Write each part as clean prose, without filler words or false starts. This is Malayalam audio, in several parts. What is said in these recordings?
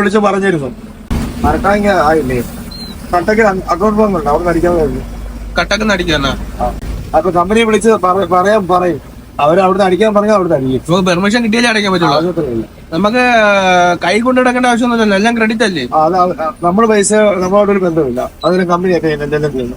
വിളിച്ച് പറഞ്ഞിരുന്നു മരക്കാങ്ങ ആയില്ലേ കട്ടക്ക് അക്കൗണ്ട് പോകുന്നുണ്ട് അവിടെ അടിക്കാൻ കഴിഞ്ഞു. കട്ടക്ക് അടിക്കാനാ? അപ്പൊ കമ്പനിയെ വിളിച്ച് പറയും അവരവിടുന്ന് അടിക്കാൻ പറഞ്ഞാൽ അവിടുന്ന് അടിക്കും. പെർമിഷൻ കിട്ടിയാലേ അടയ്ക്കാൻ പറ്റുള്ളൂ. നമുക്ക് കൈ കൊണ്ട് നടക്കേണ്ട ആവശ്യമൊന്നുമില്ലല്ലോ, എല്ലാം ക്രെഡിറ്റ് അല്ലേ? നമ്മൾ പൈസ നമ്മളോട് ഒരു ബന്ധമില്ല, അതിന് കമ്പനിയൊക്കെ എന്തെല്ലാം ചെയ്യുന്നു.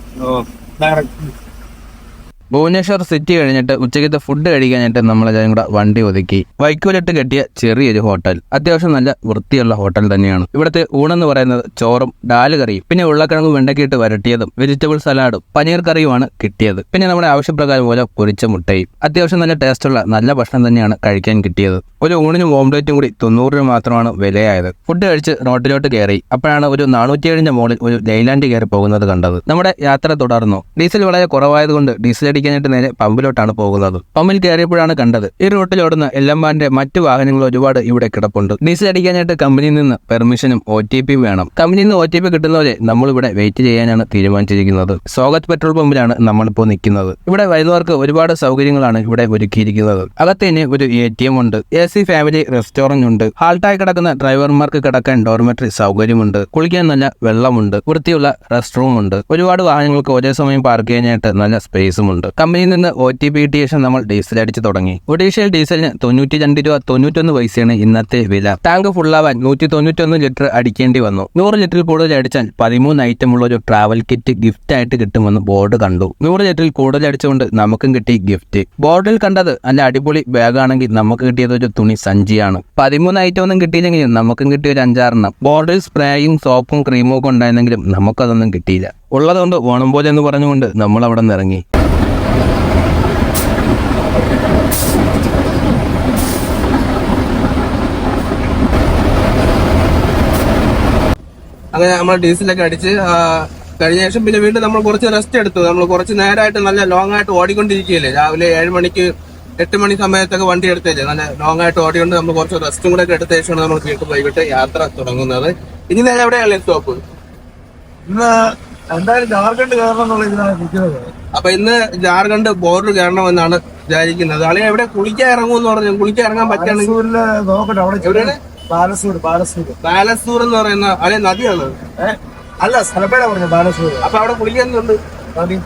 ഭുവനേശ്വർ സിറ്റി കഴിഞ്ഞിട്ട് ഉച്ചയ്ക്കത്തെ ഫുഡ് കഴിക്കാനായിട്ട് നമ്മളെല്ലാവരും കൂടെ വണ്ടി ഒതുക്കി വൈക്കോലിട്ട് കെട്ടിയ ചെറിയൊരു ഹോട്ടൽ. അത്യാവശ്യം നല്ല വൃത്തിയുള്ള ഹോട്ടൽ തന്നെയാണ്. ഇവിടുത്തെ ഊണെന്ന് പറയുന്നത് ചോറും ഡാല് കറിയും പിന്നെ ഉരുളക്കിഴങ്ങ് വെണ്ടയ്ക്കിട്ട് വരട്ടിയതും വെജിറ്റബിൾ സലാഡും പനീർ കറിയുമാണ് കിട്ടിയത്. പിന്നെ നമ്മുടെ ആവശ്യപ്രകാരം പോലെ പൊരിച്ച മുട്ടയും. അത്യാവശ്യം നല്ല ടേസ്റ്റുള്ള നല്ല ഭക്ഷണം തന്നെയാണ് കഴിക്കാൻ കിട്ടിയത്. ഒരു ഊണിനും ഓംലേറ്റും കൂടി 90 രൂപ മാത്രമാണ് വിലയായത്. ഫുഡ് കഴിച്ച് റോഡിലോട്ട് കയറി അപ്പോഴാണ് ഒരു 407 മോളിൽ ഒരു ലൈലാൻഡ് കയറി പോകുന്നത് കണ്ടത്. നമ്മുടെ യാത്ര തുടർന്നു. ഡീസൽ വളരെ കുറവായതുകൊണ്ട് ഡീസൽ അടിക്കാനായിട്ട് നേരെ പമ്പിലോട്ടാണ് പോകുന്നത്. പമ്പിൽ കയറിയപ്പോഴാണ് കണ്ടത് ഈ റൂട്ടിൽ ഓടുന്ന എല്ലമ്പാന്റെ മറ്റു വാഹനങ്ങൾ ഒരുപാട് ഇവിടെ കിടപ്പുണ്ട്. ഡീസൽ അടിക്കാനായിട്ട് കമ്പനിയിൽ നിന്ന് പെർമിഷനും OTP വേണം. കമ്പനിയിൽ നിന്ന് OTP കിട്ടുന്നവരെ നമ്മളിവിടെ വെയിറ്റ് ചെയ്യാനാണ് തീരുമാനിച്ചിരിക്കുന്നത്. സ്വാഗത് പെട്രോൾ പമ്പിലാണ് നമ്മളിപ്പോൾ നിൽക്കുന്നത്. ഇവിടെ വരുന്നവർക്ക് ഒരുപാട് സൗകര്യങ്ങളാണ് ഇവിടെ ഒരുക്കിയിരിക്കുന്നത്. അകത്തേന് ഒരു ATM ഉണ്ട്, AC ഫാമിലി റെസ്റ്റോറന്റ് ഉണ്ട്, ഹാൾട്ടായി കിടക്കുന്ന ഡ്രൈവർമാർക്ക് കിടക്കാൻ ഡോർമെട്രി സൗകര്യമുണ്ട്, കുളിക്കാൻ നല്ല വെള്ളമുണ്ട്, വൃത്തിയുള്ള റെസ്റ്റ് റൂം ഉണ്ട്. ഒരുപാട് വാഹനങ്ങൾക്ക് ഒരേ സമയം പാർക്ക് ചെയ്യാനായിട്ട് നല്ല സ്പേസും ഉണ്ട്. കമ്പനിയിൽ നിന്ന് OTP കിട്ടിയ ശേഷം നമ്മൾ ഡീസൽ അടിച്ച് തുടങ്ങി. ഒഡീഷയിൽ ഡീസലിന് 92 രൂപ 91 പൈസയാണ് ഇന്നത്തെ വില. ടാങ്ക് ഫുള്ളാവാൻ 191 ലിറ്റർ അടിക്കേണ്ടി വന്നു. 100 ലിറ്ററിൽ കൂടുതൽ അടിച്ചാൽ 13 ഐറ്റം ഉള്ള ഒരു ട്രാവൽ കിറ്റ് ഗിഫ്റ്റ് ആയിട്ട് കിട്ടുമെന്ന് ബോർഡ് കണ്ടു. 100 ലിറ്ററിൽ കൂടുതൽ അടിച്ചുകൊണ്ട് നമുക്കും കിട്ടി ഗിഫ്റ്റ്. ബോർഡിൽ കണ്ടത് നല്ല അടിപൊളി ബാഗാണെങ്കിൽ നമുക്ക് കിട്ടിയത് ഒരു തുണി സഞ്ചിയാണ്. 13 ഐറ്റം ഒന്നും കിട്ടിയില്ലെങ്കിലും നമുക്കും കിട്ടിയ ഒരു 5-6 ബോർഡിൽ സ്പ്രേയും സോപ്പും ക്രീമും ഒക്കെ ഉണ്ടായിരുന്നെങ്കിലും നമുക്കതൊന്നും കിട്ടിയില്ല. ഉള്ളതുകൊണ്ട് ഓണം പോലെ എന്ന് പറഞ്ഞുകൊണ്ട് നമ്മൾ അവിടെ നിന്ന് ഇറങ്ങി. അങ്ങനെ നമ്മൾ ഡീസലൊക്കെ അടിച്ച് കഴിഞ്ഞ ശേഷം പിന്നെ വീണ്ടും നമ്മൾ കുറച്ച് റെസ്റ്റ് എടുത്തു. നമ്മൾ കുറച്ച് നേരമായിട്ട് നല്ല ലോങ് ആയിട്ട് ഓടിക്കൊണ്ടിരിക്കുകയല്ലേ. രാവിലെ 7 മണിക്ക് 8 മണി സമയത്തൊക്കെ വണ്ടി എടുത്തേച്ച് നല്ല ലോങ് ആയിട്ട് ഓടിക്കൊണ്ട് നമ്മൾ കുറച്ച് റെസ്റ്റും കൂടെ ഒക്കെ എടുത്ത ശേഷമാണ് നമ്മൾ വീണ്ടും വൈകിട്ട് യാത്ര തുടങ്ങുന്നത്. ഇനി നേരെ എവിടെയല്ലേ സ്റ്റോപ്പ്? ഇന്ന് എന്തായാലും ജാർഖണ്ഡ് കയറണം എന്നുള്ള ഇതിലാണ് നിൽക്കുന്നത്. അപ്പൊ ഇന്ന് ജാർഖണ്ഡ് ബോർഡർ കയറണമെന്നാണ് വിചാരിക്കുന്നത്. അല്ലെങ്കിൽ എവിടെ കുളിക്കാൻ ഇറങ്ങുമെന്ന് പറഞ്ഞു. കുളിക്കാൻ ഇറങ്ങാൻ പറ്റുകയാണെങ്കിൽ നോക്കട്ടെ അവിടെ എവിടെയാണ്? ബാലസൂർ എന്ന് പറയുന്ന അല്ലെ നദിയാണ്. അല്ല സ്ഥലപ്പേടാ പറഞ്ഞു ബാലസൂർ. അപ്പൊ അവിടെ കുളിക്കുന്നുണ്ട്. നദി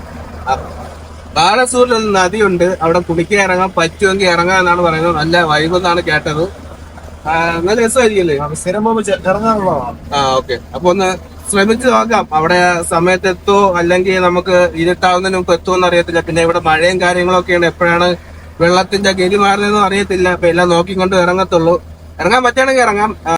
ബാലസൂരിൽ ഒരു നദിയുണ്ട്, അവിടെ കുളിക്കാൻ ഇറങ്ങാൻ പറ്റുമെങ്കിൽ ഇറങ്ങാൻ എന്നാണ് പറയുന്നത്. നല്ല വൈബ് എന്നാണ് കേട്ടത്. നല്ല രസമായിരിക്കല്ലേ? സ്ഥിരം ഇറങ്ങാനുള്ളതാണ്. ഓക്കെ. അപ്പൊ ഒന്ന് ശ്രമിച്ചു നോക്കാം. അവിടെ സമയത്ത് എത്തുമോ അല്ലെങ്കിൽ നമുക്ക് ഇരുട്ടാവുന്നതിന് മുമ്പ് എത്തുമെന്ന് അറിയത്തില്ല. പിന്നെ ഇവിടെ മഴയും കാര്യങ്ങളൊക്കെയാണ്. എപ്പോഴാണ് വെള്ളത്തിന്റെ ഗതി മാറുന്നതെന്നും അറിയത്തില്ല. അപ്പൊ എല്ലാം നോക്കിക്കൊണ്ട് ഇറങ്ങത്തുള്ളൂ. ഇറങ്ങാൻ പറ്റുകയാണെങ്കിൽ ഇറങ്ങാം.